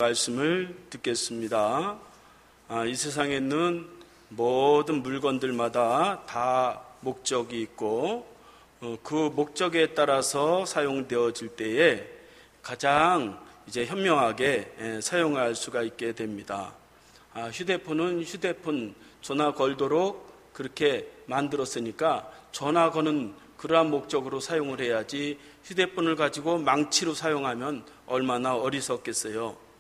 말씀을 듣겠습니다. 이 세상에 있는 모든 물건들마다 다 목적이 있고 그 목적에 따라서 사용되어질 때에 가장 현명하게 사용할 수가 있게 됩니다. 휴대폰은 휴대폰 전화 걸도록 그렇게 만들었으니까 전화 거는 그러한 목적으로 사용을 해야지 휴대폰을 가지고 망치로 사용하면 얼마나 어리석겠어요.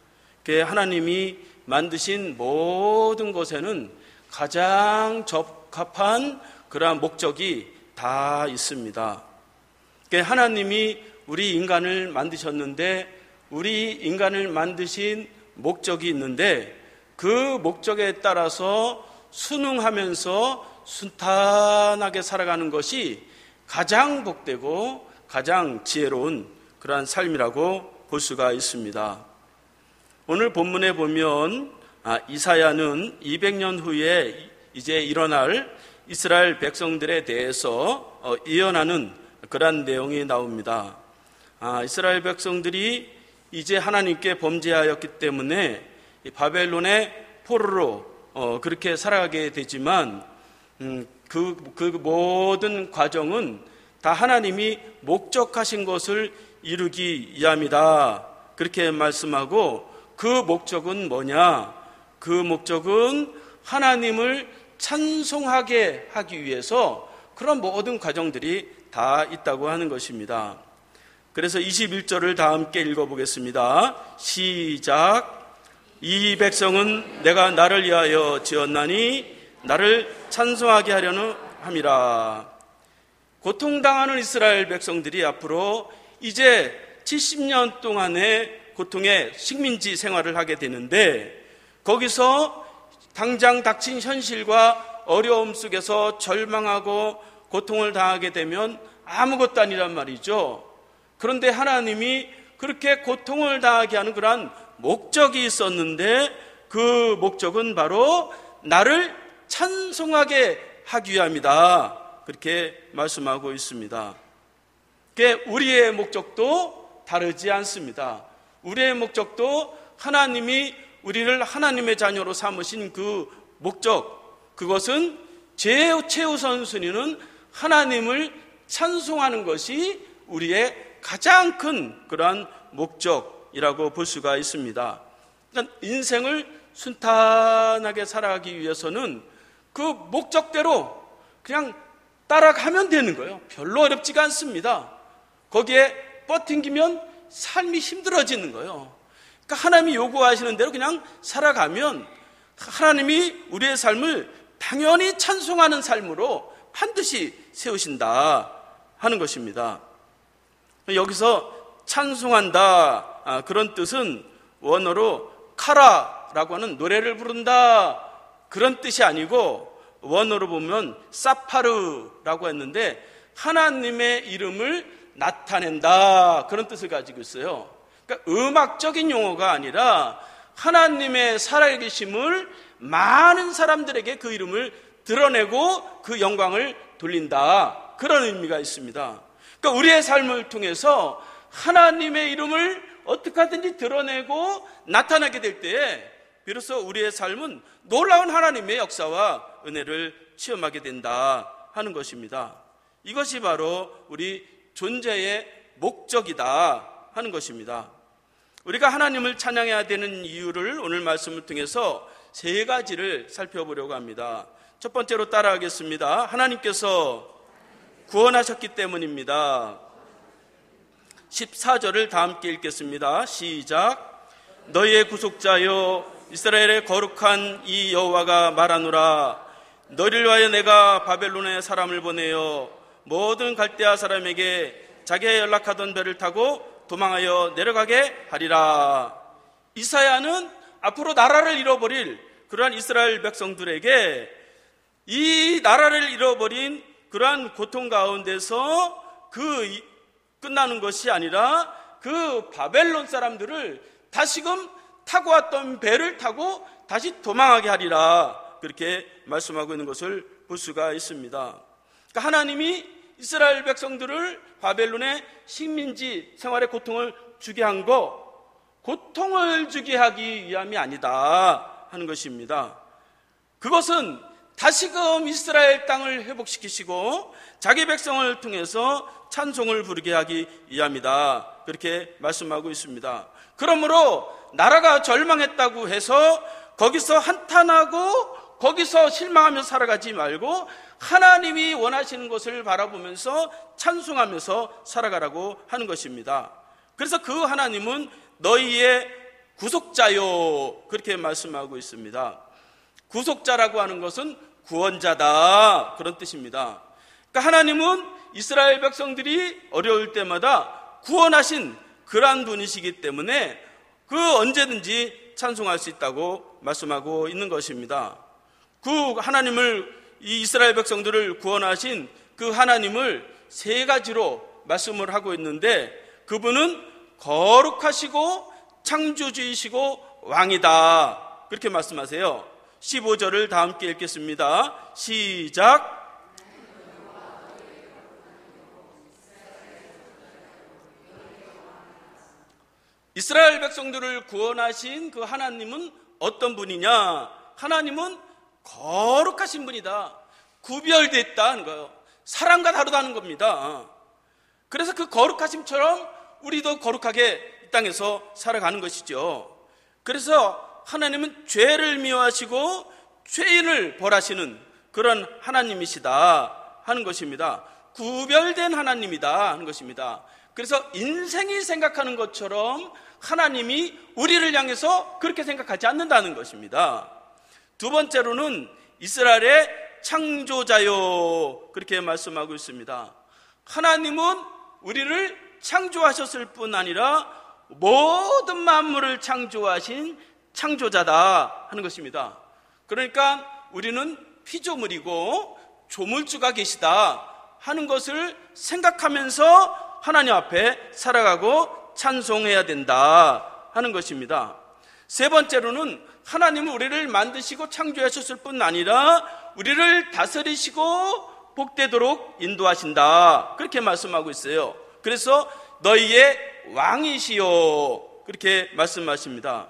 하나님이 만드신 모든 것에는 가장 적합한 그러한 목적이 다 있습니다. 하나님이 우리 인간을 만드셨는데 우리 인간을 만드신 목적이 있는데 그 목적에 따라서 순응하면서 순탄하게 살아가는 것이 가장 복되고 가장 지혜로운 그러한 삶이라고 볼 수가 있습니다. 오늘 본문에 보면 이사야는 200년 후에 이제 일어날 이스라엘 백성들에 대해서 예언하는 그러한 내용이 나옵니다. 이스라엘 백성들이 이제 하나님께 범죄하였기 때문에 바벨론의 포로로 그렇게 살아가게 되지만 그 모든 과정은 다 하나님이 목적하신 것을 이루기 위함이다. 그렇게 말씀하고 그 목적은 뭐냐? 그 목적은 하나님을 찬송하게 하기 위해서 그런 모든 과정들이 다 있다고 하는 것입니다. 그래서 21절을 다 함께 읽어보겠습니다. 시작. 이 백성은 내가 나를 위하여 지었나니 나를 찬송하게 하려는 함이라. 고통당하는 이스라엘 백성들이 앞으로 이제 70년 동안의 고통의 식민지 생활을 하게 되는데 거기서 당장 닥친 현실과 어려움 속에서 절망하고 고통을 당하게 되면 아무것도 아니란 말이죠. 그런데 하나님이 그렇게 고통을 당하게 하는 그러한 목적이 있었는데 그 목적은 바로 나를 찬송하게 하기 위함이다. 그렇게 말씀하고 있습니다. 우리의 목적도 다르지 않습니다. 우리의 목적도 하나님이 우리를 하나님의 자녀로 삼으신 그 목적, 그것은 최우선 순위는 하나님을 찬송하는 것이 우리의 가장 큰 그러한 목적이라고 볼 수가 있습니다. 그러니까 인생을 순탄하게 살아가기 위해서는 그 목적대로 그냥 따라가면 되는 거예요. 별로 어렵지가 않습니다. 거기에 버팅기면 삶이 힘들어지는 거예요. 그러니까 하나님이 요구하시는 대로 그냥 살아가면 하나님이 우리의 삶을 당연히 찬송하는 삶으로 반드시 세우신다 하는 것입니다. 여기서 찬송한다 그런 뜻은 원어로 카라라고 하는 노래를 부른다 그런 뜻이 아니고 원어로 보면 사파르라고 했는데 하나님의 이름을 나타낸다 그런 뜻을 가지고 있어요. 그러니까 음악적인 용어가 아니라 하나님의 살아계심을 많은 사람들에게 그 이름을 드러내고 그 영광을 돌린다 그런 의미가 있습니다. 그러니까 우리의 삶을 통해서 하나님의 이름을 어떻게 하든지 드러내고 나타나게 될 때에 비로소 우리의 삶은 놀라운 하나님의 역사와 은혜를 체험하게 된다 하는 것입니다. 이것이 바로 우리 존재의 목적이다 하는 것입니다. 우리가 하나님을 찬양해야 되는 이유를 오늘 말씀을 통해서 세 가지를 살펴보려고 합니다. 첫 번째로 따라하겠습니다. 하나님께서 구원하셨기 때문입니다. 14절을 다 함께 읽겠습니다. 시작. 너희의 구속자여 이스라엘의 거룩한 이 여호와가 말하노라. 너희를 위하여 내가 바벨론에 사람을 보내어 모든 갈대아 사람에게 자기가 연락하던 배를 타고 도망하여 내려가게 하리라. 이사야는 앞으로 나라를 잃어버릴 그러한 이스라엘 백성들에게 이 나라를 잃어버린 그러한 고통 가운데서 끝나는 것이 아니라 그 바벨론 사람들을 다시금 타고 왔던 배를 타고 다시 도망하게 하리라 그렇게 말씀하고 있는 것을 볼 수가 있습니다. 그러니까 하나님이 이스라엘 백성들을 바벨론의 식민지 생활의 고통을 주게 한 거 고통을 주게 하기 위함이 아니다 하는 것입니다. 그것은 다시금 이스라엘 땅을 회복시키시고 자기 백성을 통해서 찬송을 부르게 하기 위함이다, 그렇게 말씀하고 있습니다. 그러므로 나라가 절망했다고 해서 거기서 한탄하고 거기서 실망하며 살아가지 말고 하나님이 원하시는 것을 바라보면서 찬송하면서 살아가라고 하는 것입니다. 그래서 그 하나님은 너희의 구속자요, 그렇게 말씀하고 있습니다. 구속자라고 하는 것은 구원자다, 그런 뜻입니다. 그러니까 하나님은 이스라엘 백성들이 어려울 때마다 구원하신 그러한 분이시기 때문에 그 언제든지 찬송할 수 있다고 말씀하고 있는 것입니다. 그 하나님을, 이 이스라엘 백성들을 구원하신 그 하나님을 세 가지로 말씀을 하고 있는데, 그분은 거룩하시고 창조주이시고 왕이다, 그렇게 말씀하세요. 15절을 다 함께 읽겠습니다. 시작. 이스라엘 백성들을 구원하신 그 하나님은 어떤 분이냐? 하나님은 거룩하신 분이다. 구별됐다는 거예요. 사람과 다르다는 겁니다. 그래서 그 거룩하심처럼 우리도 거룩하게 이 땅에서 살아가는 것이죠. 그래서 하나님은 죄를 미워하시고 죄인을 벌하시는 그런 하나님이시다 하는 것입니다. 구별된 하나님이다 하는 것입니다. 그래서 인생이 생각하는 것처럼 하나님이 우리를 향해서 그렇게 생각하지 않는다는 것입니다. 두 번째로는 이스라엘의 창조자요, 그렇게 말씀하고 있습니다. 하나님은 우리를 창조하셨을 뿐 아니라 모든 만물을 창조하신 창조자다 하는 것입니다. 그러니까 우리는 피조물이고 조물주가 계시다 하는 것을 생각하면서 하나님 앞에 살아가고 찬송해야 된다 하는 것입니다. 세 번째로는 하나님은 우리를 만드시고 창조하셨을 뿐 아니라 우리를 다스리시고 복되도록 인도하신다, 그렇게 말씀하고 있어요. 그래서 너희의 왕이시요, 그렇게 말씀하십니다.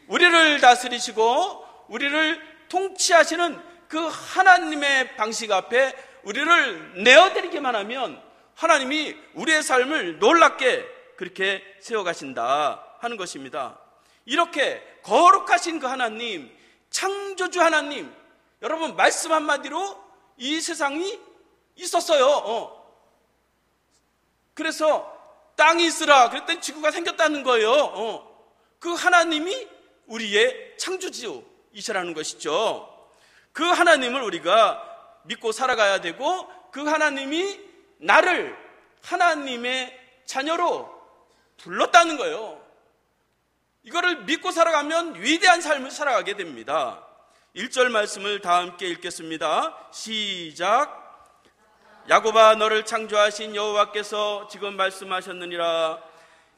우리를 다스리시고 우리를 통치하시는 그 하나님의 방식 앞에 우리를 내어드리기만 하면 하나님이 우리의 삶을 놀랍게 그렇게 세워가신다 하는 것입니다. 이렇게 거룩하신 그 하나님, 창조주 하나님, 여러분 말씀 한마디로 이 세상이 있었어요. 그래서 땅이 있으라 그랬더니 지구가 생겼다는 거예요. 그 하나님이 우리의 창조주이시라는 것이죠. 그 하나님을 우리가 믿고 살아가야 되고, 그 하나님이 나를 하나님의 자녀로 불렀다는 거예요. 이거를 믿고 살아가면 위대한 삶을 살아가게 됩니다. 1절 말씀을 다 함께 읽겠습니다. 시작. 야곱아, 너를 창조하신 여호와께서 지금 말씀하셨느니라.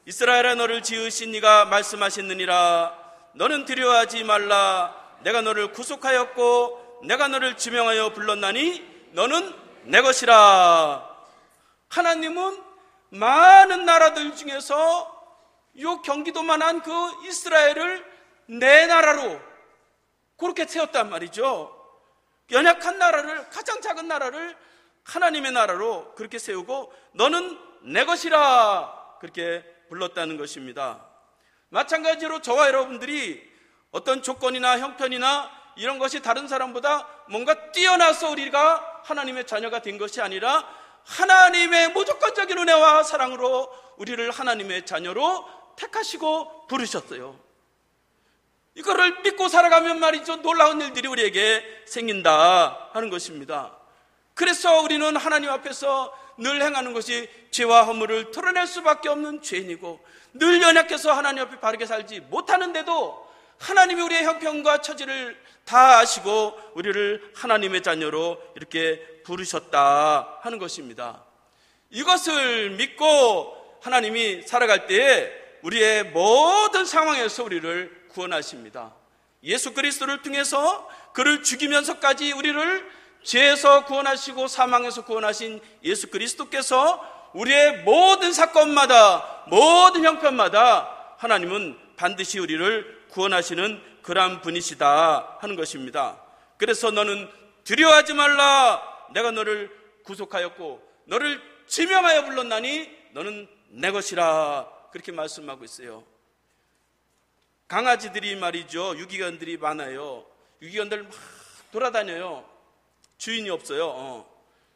이스라엘아, 너를 지으신 이가 말씀하셨느니라. 너는 두려워하지 말라. 내가 너를 구속하였고 내가 너를 지명하여 불렀나니 너는 내 것이라. 하나님은 많은 나라들 중에서 요 경기도만한 그 이스라엘을 내 나라로 그렇게 세웠단 말이죠. 연약한 나라를, 가장 작은 나라를 하나님의 나라로 그렇게 세우고 너는 내 것이라 그렇게 불렀다는 것입니다. 마찬가지로 저와 여러분들이 어떤 조건이나 형편이나 이런 것이 다른 사람보다 뭔가 뛰어나서 우리가 하나님의 자녀가 된 것이 아니라 하나님의 무조건적인 은혜와 사랑으로 우리를 하나님의 자녀로 택하시고 부르셨어요. 이거를 믿고 살아가면 말이죠, 놀라운 일들이 우리에게 생긴다 하는 것입니다. 그래서 우리는 하나님 앞에서 늘 행하는 것이 죄와 허물을 털어낼 수밖에 없는 죄인이고, 늘 연약해서 하나님 앞에 바르게 살지 못하는데도 하나님이 우리의 형편과 처지를 다 아시고 우리를 하나님의 자녀로 이렇게 부르셨다 하는 것입니다. 이것을 믿고 하나님이 살아갈 때에 우리의 모든 상황에서 우리를 구원하십니다. 예수 그리스도를 통해서 그를 죽이면서까지 우리를 죄에서 구원하시고 사망에서 구원하신 예수 그리스도께서 우리의 모든 사건마다, 모든 형편마다 하나님은 반드시 우리를 구원하시는 그러한 분이시다 하는 것입니다. 그래서 너는 두려워하지 말라. 내가 너를 구속하였고 너를 지명하여 불렀나니 너는 내 것이라. 그렇게 말씀하고 있어요. 강아지들이 말이죠, 유기견들이 많아요. 유기견들 막 돌아다녀요. 주인이 없어요.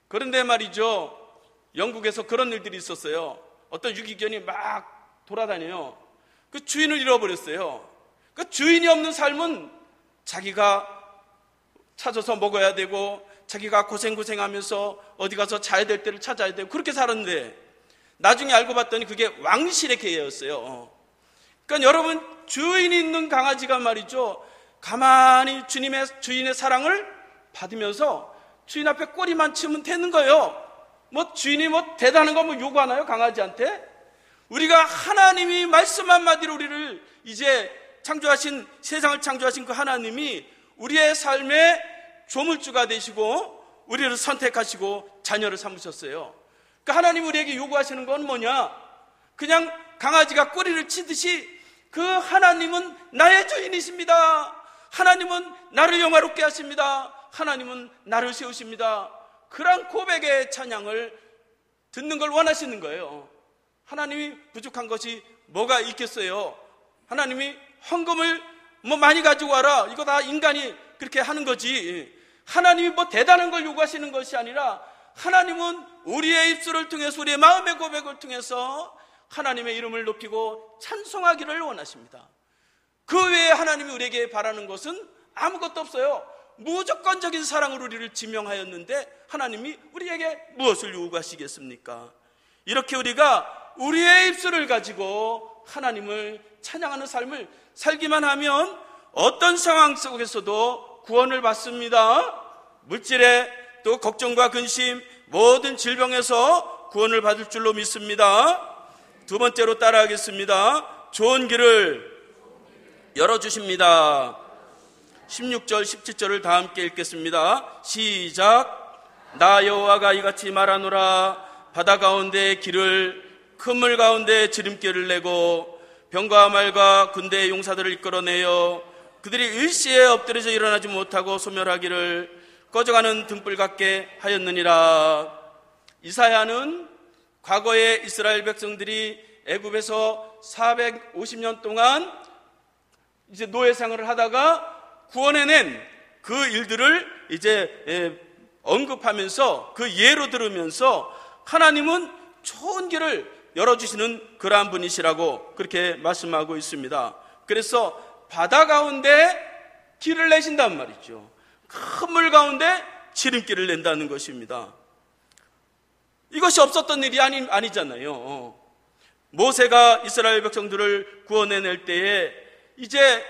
그런데 말이죠, 영국에서 그런 일들이 있었어요. 어떤 유기견이 막 돌아다녀요. 그 주인을 잃어버렸어요. 그 주인이 없는 삶은 자기가 찾아서 먹어야 되고 자기가 고생하면서 어디 가서 자야 될 때를 찾아야 되고 그렇게 살았는데 나중에 알고 봤더니 그게 왕실의 개였어요. 그러니까 여러분, 주인이 있는 강아지가 말이죠, 가만히 주인의 사랑을 받으면서 주인 앞에 꼬리만 치면 되는 거예요. 주인이 대단한 거 요구하나요, 강아지한테? 우리가 하나님이 말씀 한마디로 우리를 이제 세상을 창조하신 그 하나님이 우리의 삶의 조물주가 되시고 우리를 선택하시고 자녀를 삼으셨어요. 그러니까 하나님 우리에게 요구하시는 건 뭐냐? 그냥 강아지가 꼬리를 치듯이 그 하나님은 나의 주인이십니다. 하나님은 나를 영화롭게 하십니다. 하나님은 나를 세우십니다. 그런 고백의 찬양을 듣는 걸 원하시는 거예요. 하나님이 부족한 것이 뭐가 있겠어요? 하나님이 헌금을 많이 가지고 와라, 이거 다 인간이 그렇게 하는 거지. 하나님이 대단한 걸 요구하시는 것이 아니라 하나님은 우리의 입술을 통해서, 우리의 마음의 고백을 통해서 하나님의 이름을 높이고 찬송하기를 원하십니다. 그 외에 하나님이 우리에게 바라는 것은 아무것도 없어요. 무조건적인 사랑으로 우리를 지명하였는데 하나님이 우리에게 무엇을 요구하시겠습니까? 이렇게 우리가 우리의 입술을 가지고 하나님을 찬양하는 삶을 살기만 하면 어떤 상황 속에서도 구원을 받습니다. 물질에 또 걱정과 근심, 모든 질병에서 구원을 받을 줄로 믿습니다. 두 번째로 따라하겠습니다. 좋은 길을 열어주십니다. 16절 17절을 다 함께 읽겠습니다. 시작. 나 여호와가 이같이 말하노라. 바다 가운데 길을, 큰 물 가운데 지름길을 내고 병과 말과 군대의 용사들을 이끌어내어 그들이 일시에 엎드려져 일어나지 못하고 소멸하기를 꺼져가는 등불 같게 하였느니라. 이사야는 과거에 이스라엘 백성들이 애굽에서 450년 동안 이제 노예 생활을 하다가 구원해낸 그 일들을 이제 언급하면서 그 예로 들으면서 하나님은 좋은 길을 열어주시는 그러한 분이시라고 그렇게 말씀하고 있습니다. 그래서 바다 가운데 길을 내신단 말이죠. 큰 물 가운데 지름길을 낸다는 것입니다. 이것이 없었던 일이 아니잖아요. 모세가 이스라엘 백성들을 구원해낼 때에 이제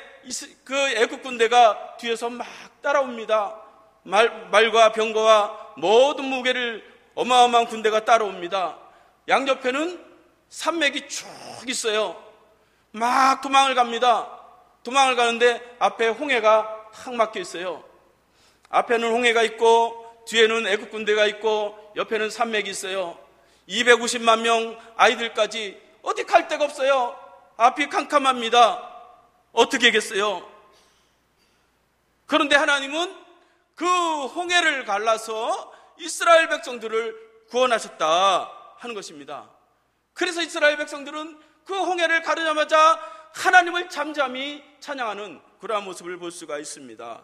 그 애국 군대가 뒤에서 막 따라옵니다. 말과 병거와 모든 무게를 어마어마한 군대가 따라옵니다. 양옆에는 산맥이 쭉 있어요. 막 도망을 갑니다. 도망을 가는데 앞에 홍해가 탁 막혀 있어요. 앞에는 홍해가 있고 뒤에는 애국 군대가 있고 옆에는 산맥이 있어요. 250만 명 아이들까지 어디 갈 데가 없어요. 앞이 캄캄합니다. 어떻게 하겠어요? 그런데 하나님은 그 홍해를 갈라서 이스라엘 백성들을 구원하셨다 하는 것입니다. 그래서 이스라엘 백성들은 그 홍해를 가르자마자 하나님을 잠잠히 찬양하는 그러한 모습을 볼 수가 있습니다.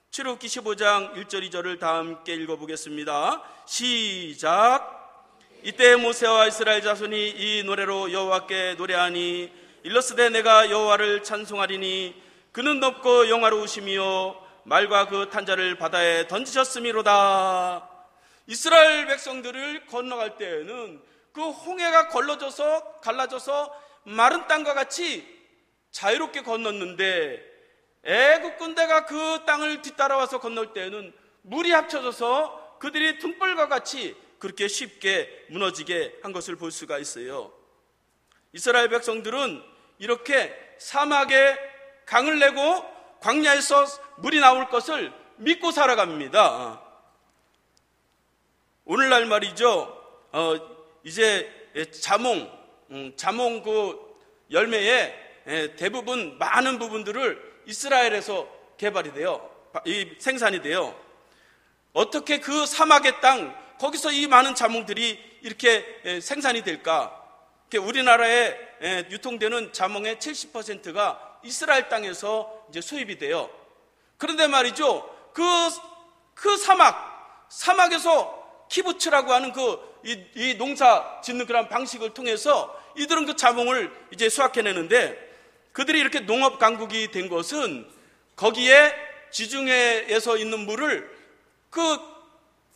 출애굽기 15장 1절 2절을 다 함께 읽어보겠습니다. 시작. 이때 모세와 이스라엘 자손이 이 노래로 여호와께 노래하니 일러스되 내가 여호와를 찬송하리니 그는 높고 영화로우시며 말과 그 탄자를 바다에 던지셨음이로다. 이스라엘 백성들을 건너갈 때에는 그 홍해가 갈라져서 마른 땅과 같이 자유롭게 건넜는데 애국 군대가 그 땅을 뒤따라와서 건널 때에는 물이 합쳐져서 그들이 등불과 같이 그렇게 쉽게 무너지게 한 것을 볼 수가 있어요. 이스라엘 백성들은 이렇게 사막에 강을 내고 광야에서 물이 나올 것을 믿고 살아갑니다. 오늘날 말이죠, 이제 자몽 그 열매에 대부분 많은 부분들을 이스라엘에서 개발이 돼요. 생산이 돼요. 어떻게 그 사막의 땅, 거기서 이 많은 자몽들이 이렇게 생산이 될까? 우리나라에 유통되는 자몽의 70%가 이스라엘 땅에서 이제 수입이 돼요. 그런데 말이죠, 그 사막에서 키부츠라고 하는 이 농사 짓는 그런 방식을 통해서 이들은 그 자몽을 이제 수확해내는데, 그들이 이렇게 농업 강국이 된 것은 거기에 지중해에서 있는 물을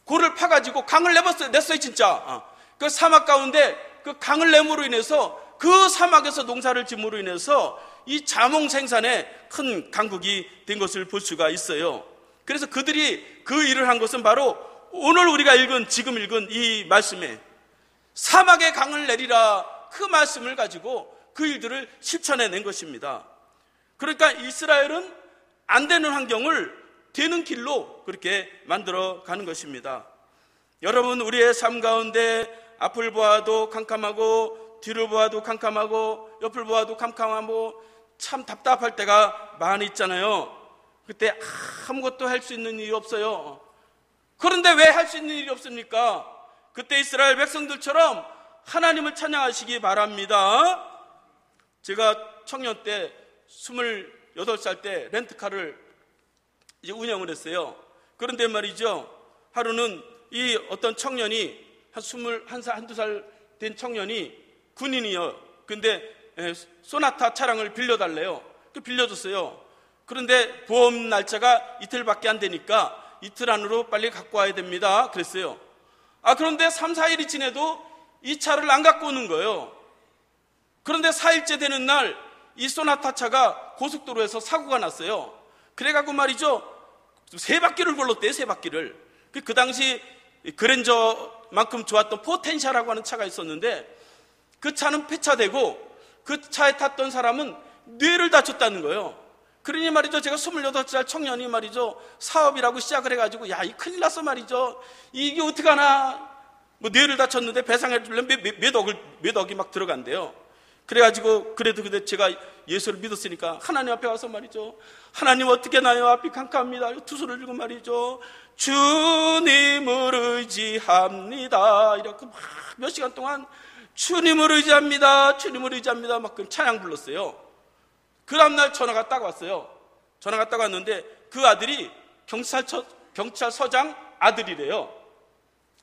고를 파가지고 강을 냈어요, 진짜. 그 사막 가운데 그 강을 내므로 인해서, 그 사막에서 농사를 짐으로 인해서 이 자몽 생산에 큰 강국이 된 것을 볼 수가 있어요. 그래서 그들이 그 일을 한 것은 바로 오늘 우리가 지금 읽은 이 말씀에 사막에 강을 내리라, 그 말씀을 가지고 그 일들을 실천해낸 것입니다. 그러니까 이스라엘은 안 되는 환경을 되는 길로 그렇게 만들어 가는 것입니다. 여러분, 우리의 삶 가운데 앞을 보아도 캄캄하고 뒤를 보아도 캄캄하고 옆을 보아도 캄캄하고 참 답답할 때가 많이 있잖아요. 그때 아무것도 할 수 있는 일이 없어요. 그런데 왜 할 수 있는 일이 없습니까? 그때 이스라엘 백성들처럼 하나님을 찬양하시기 바랍니다. 제가 청년 때 28살 때 렌트카를 이제 운영을 했어요. 그런데 말이죠, 하루는 이 어떤 청년이 한 21살, 한두 살 된 청년이 군인이요. 근데 소나타 차량을 빌려달래요. 빌려줬어요. 그런데 보험 날짜가 이틀밖에 안 되니까 이틀 안으로 빨리 갖고 와야 됩니다. 그랬어요. 그런데 3, 4일이 지내도 이 차를 안 갖고 오는 거예요. 그런데 4일째 되는 날 이 소나타 차가 고속도로에서 사고가 났어요. 그래갖고 말이죠, 3바퀴를 굴렀대요. 3바퀴를. 그 당시 그랜저만큼 좋았던 포텐셜이라고 하는 차가 있었는데, 그 차는 폐차되고 그 차에 탔던 사람은 뇌를 다쳤다는 거예요. 그러니 말이죠, 제가 28살 청년이 말이죠, 사업이라고 시작을 해가지고, 야, 이 큰일 났어 말이죠. 이게 어떡하나. 뇌를 다쳤는데 배상해 주려면 몇 억이 막 들어간대요. 그래가지고, 그래도 제가 예수를 믿었으니까 하나님 앞에 와서 말이죠, 하나님 어떻게 나요? 앞이 캄캄합니다. 두 손을 들고 말이죠, 주님을 의지합니다. 이렇게 막 몇 시간 동안 주님을 의지합니다. 주님을 의지합니다. 막 그 찬양 불렀어요. 그 다음날 전화가 딱 왔어요. 전화가 딱 왔는데 그 아들이 경찰서장 아들이래요.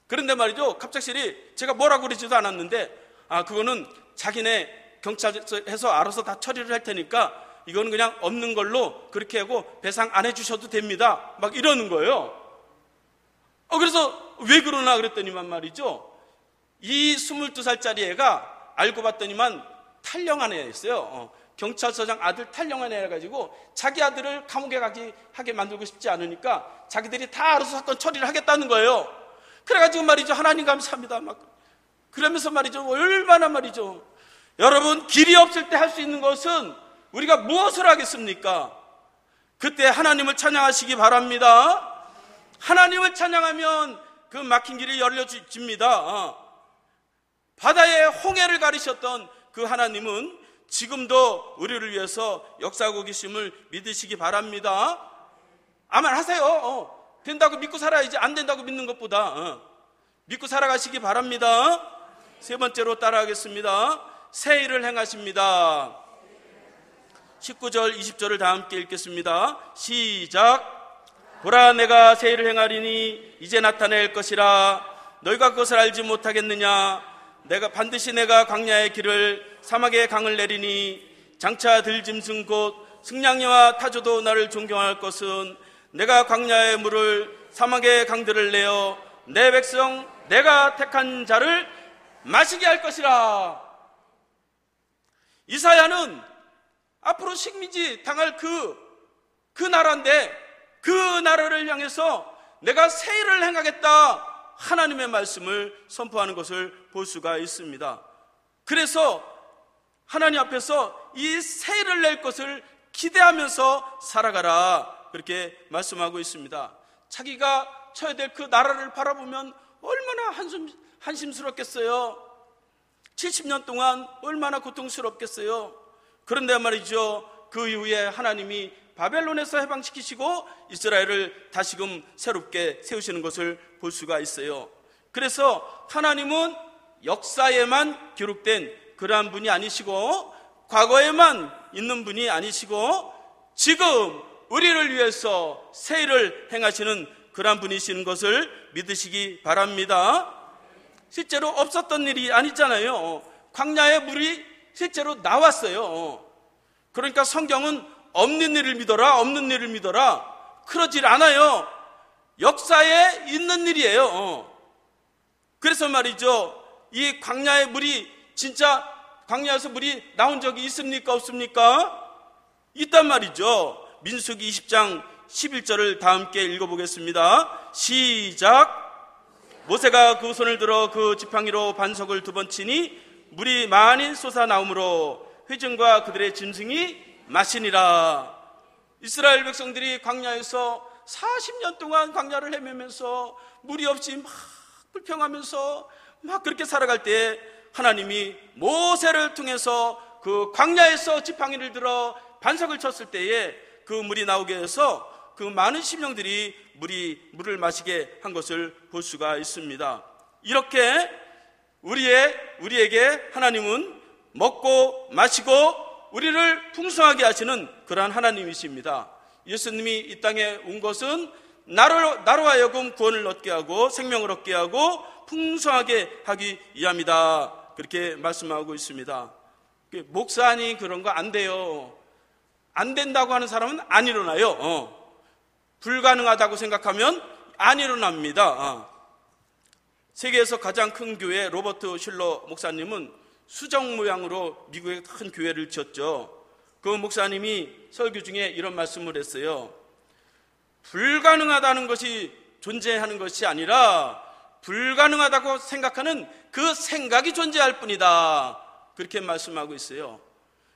그런데 말이죠, 갑작스레 제가 뭐라고 그러지도 않았는데, 그거는 자기네 경찰서에서 알아서 다 처리를 할 테니까 이거는 그냥 없는 걸로 그렇게 하고 배상 안 해주셔도 됩니다. 막 이러는 거예요. 그래서 왜 그러나 그랬더니만 말이죠, 이 22살짜리 애가 알고 봤더니만 탈영한 애였어요. 경찰서장 아들 탈영한 애라 가지고 자기 아들을 감옥에 하게 만들고 싶지 않으니까 자기들이 다 알아서 사건 처리를 하겠다는 거예요. 그래가지고 말이죠, 하나님 감사합니다. 막 그러면서 말이죠, 얼마나 말이죠, 여러분, 길이 없을 때 할 수 있는 것은 우리가 무엇을 하겠습니까? 그때 하나님을 찬양하시기 바랍니다. 하나님을 찬양하면 그 막힌 길이 열려집니다. 바다에 홍해를 가리셨던 그 하나님은 지금도 우리를 위해서 역사하고 계심을 믿으시기 바랍니다. 아멘 하세요. 된다고 믿고 살아야지, 안 된다고 믿는 것보다 믿고 살아가시기 바랍니다. 세 번째로 따라하겠습니다. 새 일을 행하십니다. 19절 20절을 다 함께 읽겠습니다. 시작. 보라, 내가 새 일을 행하리니 이제 나타낼 것이라. 너희가 그것을 알지 못하겠느냐? 반드시 내가 광야의 길을 사막의 강을 내리니 장차 들짐승 곧 승냥이와 타조도 나를 존경할 것은 내가 광야의 물을 사막의 강들을 내어 내 백성 내가 택한 자를 마시게 할 것이라. 이사야는 앞으로 식민지 당할 그 나라인데, 그 나라를 향해서 내가 새 일을 행하겠다, 하나님의 말씀을 선포하는 것을 볼 수가 있습니다. 그래서 하나님 앞에서 이 새 일을 낼 것을 기대하면서 살아가라, 그렇게 말씀하고 있습니다. 자기가 쳐야 될 그 나라를 바라보면 얼마나 한심스럽겠어요. 70년 동안 얼마나 고통스럽겠어요. 그런데 말이죠, 그 이후에 하나님이 바벨론에서 해방시키시고 이스라엘을 다시금 새롭게 세우시는 것을 볼 수가 있어요. 그래서 하나님은 역사에만 기록된 그러한 분이 아니시고 과거에만 있는 분이 아니시고 지금 우리를 위해서 새 일을 행하시는 그러한 분이시는 것을 믿으시기 바랍니다. 실제로 없었던 일이 아니잖아요. 광야에 물이 실제로 나왔어요. 그러니까 성경은 없는 일을 믿어라, 없는 일을 믿어라, 그러질 않아요. 역사에 있는 일이에요. 그래서 말이죠, 이 광야의 물이 진짜 광야에서 물이 나온 적이 있습니까, 없습니까? 있단 말이죠. 민수기 20장 11절을 다 함께 읽어보겠습니다. 시작. 모세가 그 손을 들어 그 지팡이로 반석을 2번 치니 물이 많이 솟아나오므로 회중과 그들의 짐승이 마시니라. 이스라엘 백성들이 광야에서 40년 동안 광야를 헤매면서 물이 없이 막 불평하면서 막 그렇게 살아갈 때에 하나님이 모세를 통해서 그 광야에서 지팡이를 들어 반석을 쳤을 때에 그 물이 나오게 해서 그 많은 심령들이 물을 마시게 한 것을 볼 수가 있습니다. 이렇게 우리에게 하나님은 먹고 마시고 우리를 풍성하게 하시는 그러한 하나님이십니다. 예수님이 이 땅에 온 것은 나로 하여금 구원을 얻게 하고 생명을 얻게 하고 풍성하게 하기 위함이다, 그렇게 말씀하고 있습니다. 목사니 그런 거 안 돼요, 안 된다고 하는 사람은 안 일어나요. 불가능하다고 생각하면 안 일어납니다. 세계에서 가장 큰 교회 로버트 슐러 목사님은 수정 모양으로 미국의 큰 교회를 지었죠. 그 목사님이 설교 중에 이런 말씀을 했어요. 불가능하다는 것이 존재하는 것이 아니라 불가능하다고 생각하는 그 생각이 존재할 뿐이다, 그렇게 말씀하고 있어요.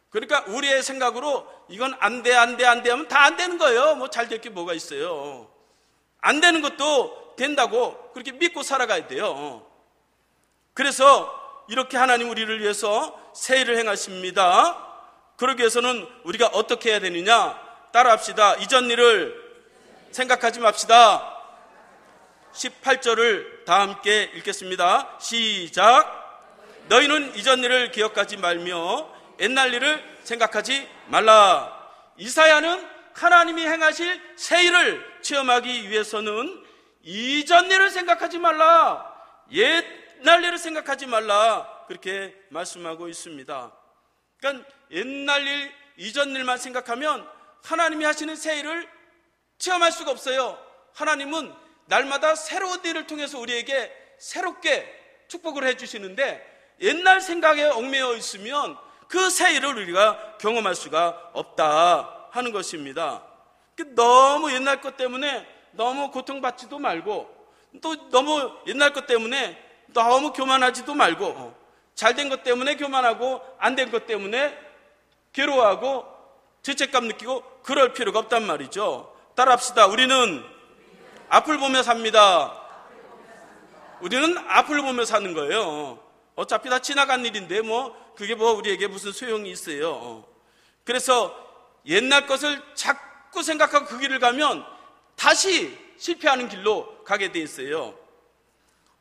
그러니까 우리의 생각으로 이건 안 돼 하면 다 안 되는 거예요. 뭐 잘 될 게 뭐가 있어요. 안 되는 것도 된다고 그렇게 믿고 살아가야 돼요. 그래서 이렇게 하나님 우리를 위해서 새 일을 행하십니다. 그러기 위해서는 우리가 어떻게 해야 되느냐? 따라합시다. 이전 일을 생각하지 맙시다. 18절을 다 함께 읽겠습니다. 시작. 너희는 이전 일을 기억하지 말며 옛날 일을 생각하지 말라. 이사야는 하나님이 행하실 새 일을 체험하기 위해서는 이전 일을 생각하지 말라, 옛날 일을 생각하지 말라, 그렇게 말씀하고 있습니다. 그러니까 옛날 일, 이전 일만 생각하면 하나님이 하시는 새 일을 체험할 수가 없어요. 하나님은 날마다 새로운 일을 통해서 우리에게 새롭게 축복을 해주시는데 옛날 생각에 얽매여 있으면 그 새 일을 우리가 경험할 수가 없다 하는 것입니다. 너무 옛날 것 때문에 너무 고통받지도 말고, 또 너무 옛날 것 때문에 너무 교만하지도 말고, 잘된 것 때문에 교만하고 안 된 것 때문에 괴로워하고 죄책감 느끼고 그럴 필요가 없단 말이죠. 따라합시다. 우리는 앞을 보며 삽니다. 우리는 앞을 보며 사는 거예요. 어차피 다 지나간 일인데 그게 우리에게 무슨 소용이 있어요. 그래서 옛날 것을 자꾸 생각하고 그 길을 가면 다시 실패하는 길로 가게 돼 있어요.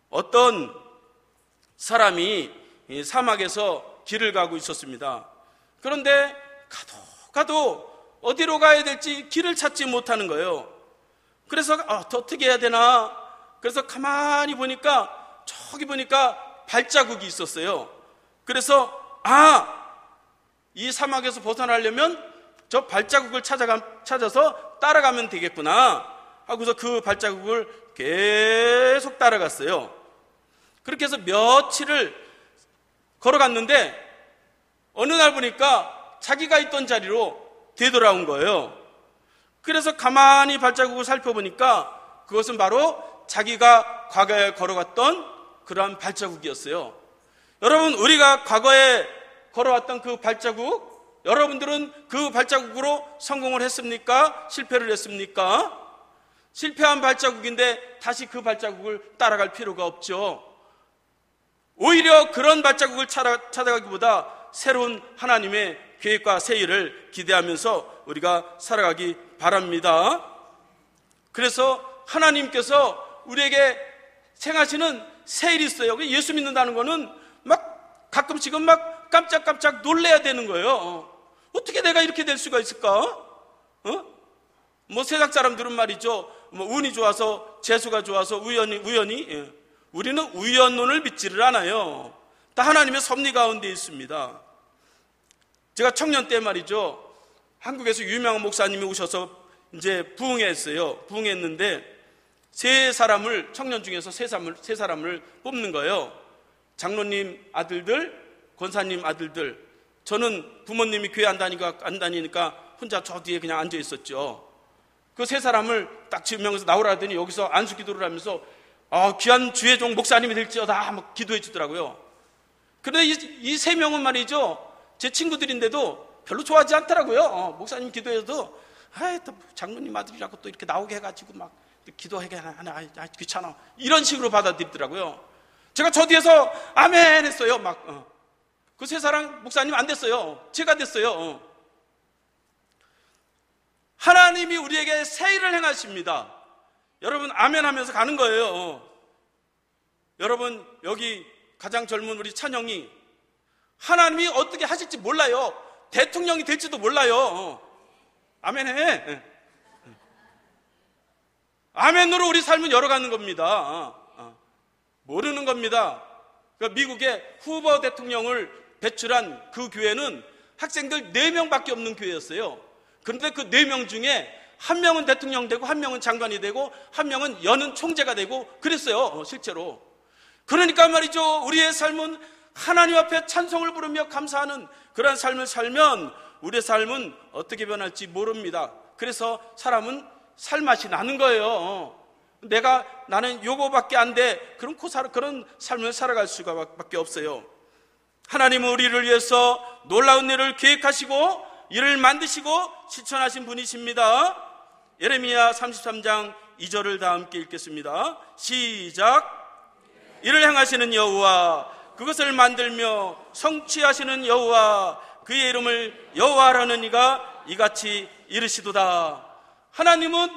어떤 사람이 사막에서 길을 가고 있었습니다. 그런데 가도 어디로 가야 될지 길을 찾지 못하는 거예요. 그래서 어떻게 해야 되나? 그래서 가만히 보니까 저기 발자국이 있었어요. 그래서 이 사막에서 벗어나려면 저 발자국을 찾아서 따라가면 되겠구나 하고서 그 발자국을 계속 따라갔어요. 그렇게 해서 며칠을 걸어갔는데 어느 날 보니까 자기가 있던 자리로 되돌아온 거예요. 그래서 가만히 발자국을 살펴보니까 그것은 바로 자기가 과거에 걸어갔던 그러한 발자국이었어요. 여러분, 우리가 과거에 걸어왔던 그 발자국, 여러분들은 그 발자국으로 성공을 했습니까? 실패를 했습니까? 실패한 발자국인데 다시 그 발자국을 따라갈 필요가 없죠. 오히려 그런 발자국을 찾아가기보다 새로운 하나님의 계획과 새 일을 기대하면서 우리가 살아가기 바랍니다. 그래서 하나님께서 우리에게 행하시는 새 일이 있어요. 예수 믿는다는 거는 막 가끔씩은 막 깜짝깜짝 놀래야 되는 거예요. 어떻게 내가 이렇게 될 수가 있을까? 뭐 세상 사람들은 말이죠, 뭐 운이 좋아서, 재수가 좋아서 우연히 우리는 우연론을 믿지를 않아요. 다 하나님의 섭리 가운데 있습니다. 제가 청년 때 말이죠, 한국에서 유명한 목사님이 오셔서 이제 부흥했어요. 부흥했는데 청년 중에서 세 사람을 뽑는 거예요. 장로님 아들들, 권사님 아들들. 저는 부모님이 교회 안 다니니까 혼자 저 뒤에 그냥 앉아 있었죠. 그 세 사람을 딱 지명해서 나오라 하더니 여기서 안수 기도를 하면서 귀한 주의 종 목사님이 될지어다 막 기도해 주더라고요. 그런데 이 세 명은 말이죠, 제 친구들인데도 별로 좋아하지 않더라고요. 목사님 기도해도 또 장로님 아들이라고 또 이렇게 나오게 해가지고 막 기도하게 하나 귀찮아, 이런 식으로 받아들이더라고요. 제가 저 뒤에서 아멘 했어요. 그 세 사람 목사님 안 됐어요. 제가 됐어요. 하나님이 우리에게 새 일을 행하십니다. 여러분 아멘 하면서 가는 거예요. 여러분 여기 가장 젊은 우리 찬영이 하나님이 어떻게 하실지 몰라요. 대통령이 될지도 몰라요. 아멘 해. 아멘으로 우리 삶은 열어가는 겁니다. 모르는 겁니다. 그러니까 미국의 후보 대통령을 배출한 그 교회는 학생들 4명밖에 없는 교회였어요. 그런데 그 4명 중에 한 명은 대통령 되고, 한 명은 장관이 되고, 한 명은 여는 총재가 되고 그랬어요, 실제로. 그러니까 말이죠, 우리의 삶은 하나님 앞에 찬송을 부르며 감사하는 그런 삶을 살면 우리의 삶은 어떻게 변할지 모릅니다. 그래서 사람은 살맛이 나는 거예요. 나는 요거밖에 안 돼. 그런 삶을 살아갈 수가 밖에 없어요. 하나님은 우리를 위해서 놀라운 일을 계획하시고 이를 만드시고 실천하신 분이십니다. 예레미야 33장 2절을 다 함께 읽겠습니다. 시작. 이를 행하시는 여호와, 그것을 만들며 성취하시는 여호와, 그의 이름을 여호와라는 이가 이같이 이르시도다. 하나님은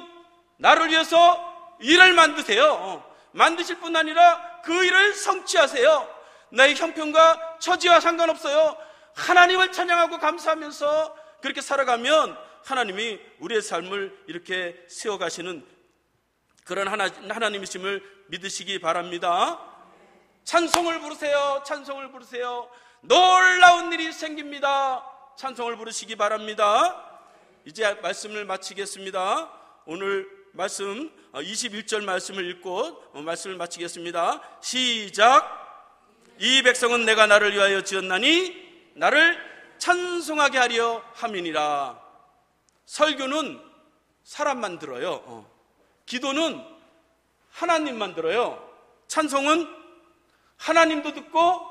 나를 위해서 일을 만드세요. 만드실 뿐 아니라 그 일을 성취하세요. 나의 형편과 처지와 상관없어요. 하나님을 찬양하고 감사하면서 그렇게 살아가면 하나님이 우리의 삶을 이렇게 세워가시는 그런 하나님이심을 믿으시기 바랍니다. 찬송을 부르세요. 찬송을 부르세요. 놀라운 일이 생깁니다. 찬송을 부르시기 바랍니다. 이제 말씀을 마치겠습니다. 오늘 말씀 21절 말씀을 읽고 말씀을 마치겠습니다. 시작. 이 백성은 내가 나를 위하여 지었나니 나를 찬송하게 하려 함이니라. 설교는 사람만 들어요. 기도는 하나님만 들어요. 찬송은 하나님도 듣고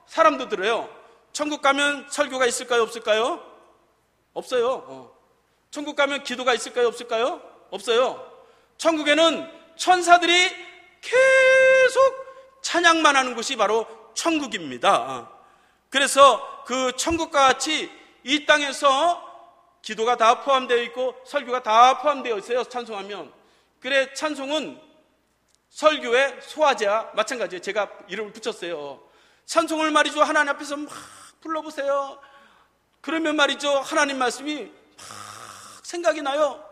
사람도 들어요. 천국 가면 설교가 있을까요, 없을까요? 없어요. 천국 가면 기도가 있을까요, 없을까요? 없어요. 천국에는 천사들이 계속 찬양만 하는 곳이 바로 천국입니다. 그래서 그 천국과 같이 이 땅에서 기도가 다 포함되어 있고 설교가 다 포함되어 있어요. 찬송하면. 그래, 찬송은 설교의 소화제와 마찬가지예요. 제가 이름을 붙였어요. 찬송을 말이죠, 하나님 앞에서 막 불러보세요. 그러면 말이죠, 하나님 말씀이 막 생각이 나요.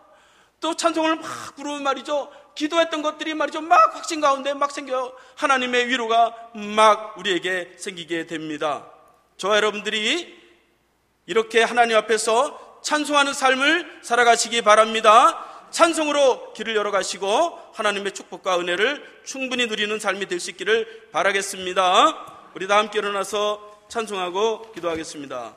또 찬송을 막 부르면 말이죠, 기도했던 것들이 말이죠, 막 확신 가운데 막 생겨요. 하나님의 위로가 막 우리에게 생기게 됩니다. 저와 여러분들이 이렇게 하나님 앞에서 찬송하는 삶을 살아가시기 바랍니다. 찬송으로 길을 열어가시고 하나님의 축복과 은혜를 충분히 누리는 삶이 될 수 있기를 바라겠습니다. 우리 다 함께 일어나서 찬송하고 기도하겠습니다.